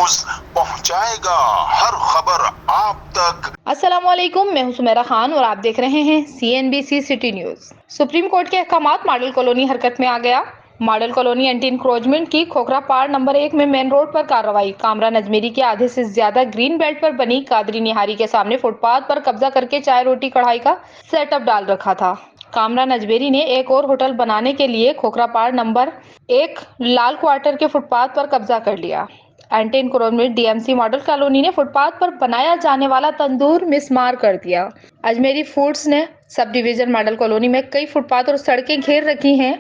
News पहुंचाएगा हर खबर आप तक। अस्सलामुअलैकुम, मैं हूं सुमेरा खान और आप देख रहे हैं CNBC city news. Supreme court के अहकामात मॉडल कॉलोनी हरकत में आ गया। मॉडल कॉलोनी एंटी इंक्रोचमेंट की खोखरापाड़ नंबर 1 में मेन रोड पर कार्रवाई। कामरान अजमेरी के आधे से ज्यादा ग्रीन बेल्ट पर बनी कादरी निहारी के सामने फुटपाथ पर कब्जा करके चाय रोटी कढ़ाई का सेटअप डाल रखा था। कामरान अजमेरी ने एक और होटल बनाने के लिए खोखरापाड़ नंबर 1 लाल क्वार्टर के फुटपाथ पर कब्जा कर लिया। Anti encroachment DMC model colony ने फुटपाथ पर बनाया जाने वाला तंदूर मिसमार कर दिया। अजमेरी फूड्स ने सब डिवीजन मॉडल कॉलोनी में कई फुटपाथ और सड़कें घेर रखी हैं।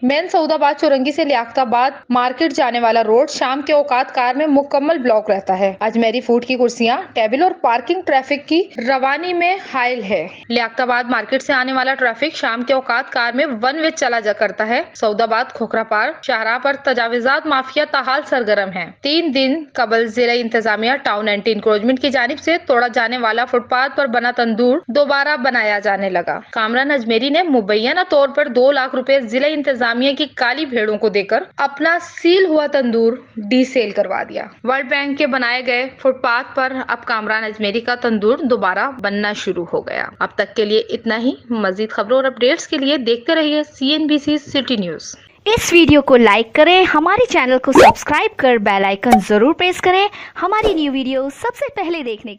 मेन सऊदाबाद चौरंगी से लियाकताबाद मार्केट जाने वाला रोड शाम के औकात कार में मुकम्मल ब्लॉक रहता है। अजमेरी फूड की कुर्सियां, टेबल और पार्किंग ट्रैफिक की रवानी में हायल है। लियाकताबाद मार्केट से आने वाला ट्रैफिक शाम के औकात कार में वन वे चला जा करता है। सऊदाबाद खोखरापाड़ शाहराह पर तजाविजात माफिया ताहाल सरगर्म है। 3 दिन कबल जिला इंतजामिया टाउन एंटी इंक्रोचमेंट की जानिब से तोड़ा जाने वाला फुटपाथ पर बना तंदूर दोबारा बनाया जाने लगा। कामरान अजमेरी ने मुबैना तौर पर 2 लाख रुपए जिला इंतजामिया की काली भेड़ों को देकर अपना सील हुआ तंदूर डीसेल करवा दिया। वर्ल्ड बैंक के बनाए गए फुटपाथ पर अब कामरान अजमेरी का तंदूर दोबारा बनना शुरू हो गया। अब तक के लिए इतना ही। मजीद खबरों और अपडेट्स के लिए देखते रहिए CNBC सिटी न्यूज। इस वीडियो को लाइक करें, हमारे चैनल को सब्सक्राइब कर बेल आइकन जरूर प्रेस करें हमारी न्यू वीडियो सबसे पहले देखने के लिए।